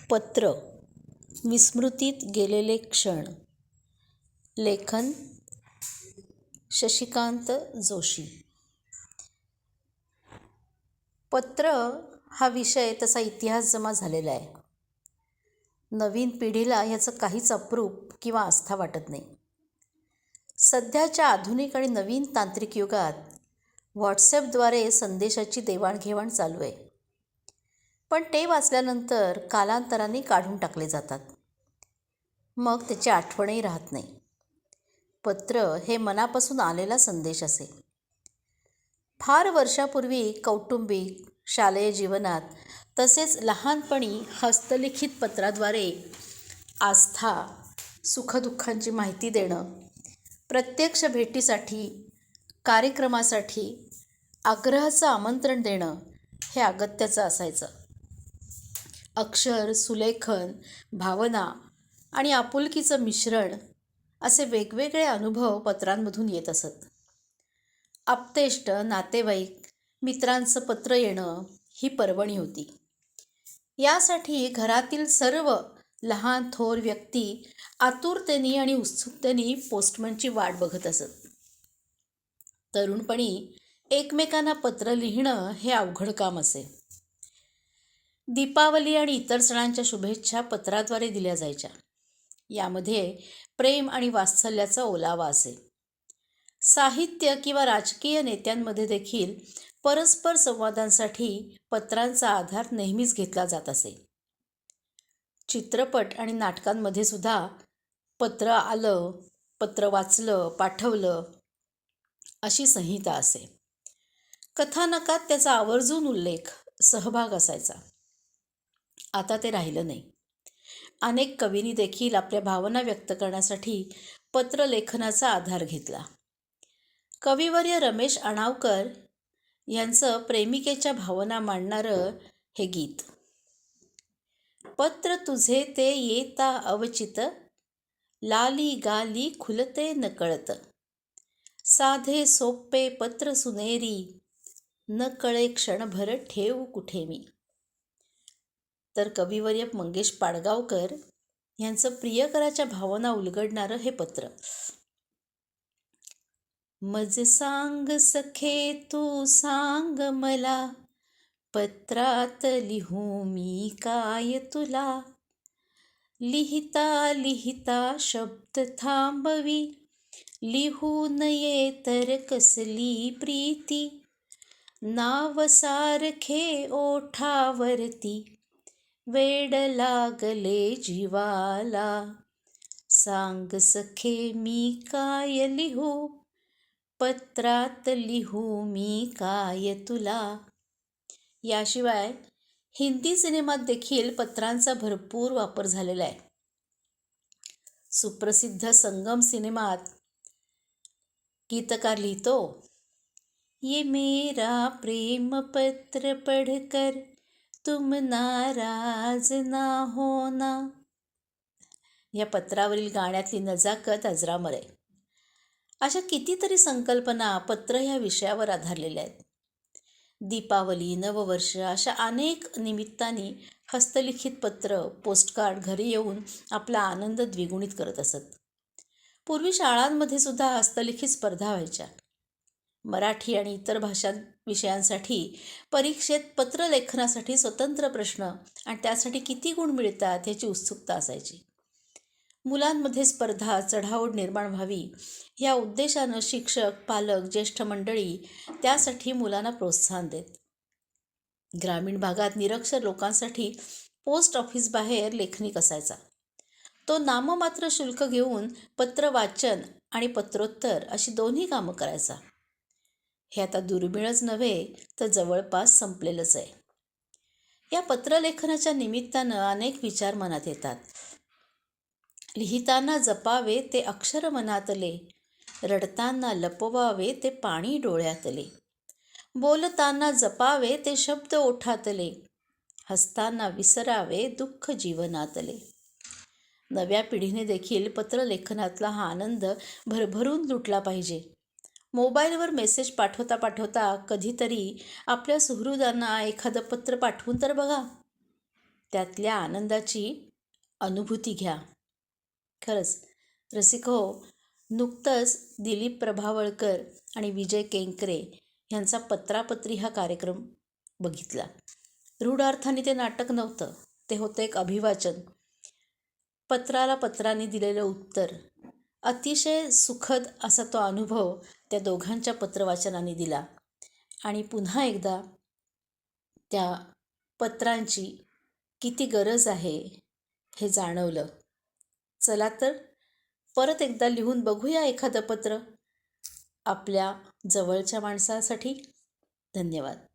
पत्र विस्मृतीत गेलेले क्षण. लेखन शशिकांत जोशी. पत्र हा विषय तसा इतिहास जमा झालेला आहे. नवीन पिढीला ह्याचं काहीच अप्रूप किंवा आस्था वाटत नाही. सध्याच्या आधुनिक आणि नवीन तांत्रिक युगात व्हॉट्सॲपद्वारे संदेशाची देवाणघेवाण चालू आहे. पण ते वाचल्यानंतर कालांतराने काढून टाकले जातात. मग त्याची आठवणही राहत नाही. पत्र हे मनापासून आलेला संदेश असे. फार वर्षापूर्वी कौटुंबिक, शालेय जीवनात तसेच लहानपणी हस्तलिखित पत्राद्वारे आस्था, सुखदुःखांची माहिती देणं, प्रत्यक्ष भेटीसाठी, कार्यक्रमासाठी आग्रहाचं आमंत्रण देणं हे अगत्याचं असायचं. अक्षर, सुलेखन, भावना आणि आपुलकीचं मिश्रण असे वेगवेगळे अनुभव पत्रांमधून येत असत. आप्तेष्ट, नातेवाईक, मित्रांचं पत्र येणं ही पर्वणी होती. यासाठी घरातील सर्व लहान थोर व्यक्ती आतुरतेने आणि उत्सुकतेने पोस्टमनची वाट बघत असत. तरुणपणी एकमेकांना पत्र लिहिणं हे अवघड काम असे. दीपावली आणि इतर सणांच्या शुभेच्छा पत्राद्वारे दिल्या जायच्या. यामध्ये प्रेम आणि वात्सल्याचा ओलावा असे. साहित्य किंवा राजकीय नेत्यांमध्ये देखील परस्पर संवादांसाठी पत्रांचा आधार नेहमीच घेतला जात असे. चित्रपट आणि नाटकांमध्ये सुद्धा पत्र आलं, पत्र वाचलं, पाठवलं अशी संहिता असे. कथानकात त्याचा आवर्जून उल्लेख, सहभाग असायचा. आता ते राहिलं नाही. अनेक कवींनी देखील आपल्या भावना व्यक्त करण्यासाठी पत्रलेखनाचा आधार घेतला. कविवर्य रमेश अणावकर यांचं प्रेमिकेच्या भावना मांडणारं हे गीत. पत्र तुझे ते येता अवचित, लाली गाली खुलते नकळत, साधे सोपे पत्र सुनेरी, न कळे क्षणभर ठेवू कुठे मी. तर कविवर्य मंगेश पाडगावकर यांचं प्रियकराच्या भावना उलगडणारं हे पत्र. मज सांग सखे तू सांग मला, पत्रात लिहू मी काय तुला, लिहिता लिहिता शब्द थांबवी, लिहू नये तर कसली प्रीती, नाव सारखे ओठावरती, वेड लागले जीवाला, सांग सखे मी काय लिहू, पत्रात लिहू मी काय तुला. याशिवाय हिंदी सिनेमात देखील पत्रांचा भरपूर वापर झालेला आहे. सुप्रसिद्ध संगम सिनेमात गीतकार लिहितो, ये मेरा प्रेम पत्र पढ़कर तुम नाराज ना होना. या पत्रावरील गाण्यातली नजाकत अजरामर आहे. अशा कितीतरी संकल्पना पत्र ह्या विषयावर आधारलेल्या आहेत. दीपावली, नववर्ष अशा अनेक निमित्तांनी हस्तलिखित पत्र, पोस्टकार्ड घरी येऊन आपला आनंद द्विगुणित करत असत. पूर्वी शाळांमध्ये सुद्धा हस्तलिखित स्पर्धा व्हायच्या. मराठी आणि इतर भाषा विषयांसाठी परीक्षेत पत्रलेखनासाठी स्वतंत्र प्रश्न आणि त्यासाठी किती गुण मिळतात याची उत्सुकता असायची. मुलांमध्ये स्पर्धा, चढाओढ निर्माण व्हावी या उद्देशानं शिक्षक, पालक, ज्येष्ठ मंडळी त्यासाठी मुलांना प्रोत्साहन देत. ग्रामीण भागात निरक्षर लोकांसाठी पोस्ट ऑफिस बाहेर लेखनिक असायचा. तो नाममात्र शुल्क घेऊन पत्र वाचन आणि पत्रोत्तर अशी दोन्ही कामं करायचा. हे आता दुर्मिळच नव्हे तर जवळपास संपलेलंच आहे. या पत्रलेखनाच्या निमित्तानं अनेक विचार मनात येतात. लिहिताना जपावे ते अक्षर मनातले, रडताना लपवावे ते पाणी डोळ्यातले, बोलताना जपावे ते शब्द ओठातले, हसताना विसरावे दुःख जीवनातले. नव्या पिढीने देखील पत्रलेखनातला हा आनंद भरभरून लुटला पाहिजे. मोबाईलवर मेसेज पाठवता पाठवता कधीतरी आपल्या सुहृदांना एखादं पत्र पाठवून तर बघा. त्यातल्या आनंदाची अनुभूती घ्या. खरंच रसिक हो, नुकतंच दिलीप प्रभावळकर आणि विजय केंकरे यांचा पत्रापत्री हा कार्यक्रम बघितला. रूढ अर्थाने ते नाटक नव्हतं, ते होतं एक अभिवाचन. पत्राला पत्राने दिलेलं उत्तर. अतिशय सुखद असा तो अनुभव त्या दोघांच्या पत्रवाचनाने दिला आणि पुन्हा एकदा त्या पत्रांची किती गरज आहे हे जाणवलं. चला तर परत एकदा लिहून बघूया एखादं पत्र आपल्या जवळच्या माणसासाठी. धन्यवाद.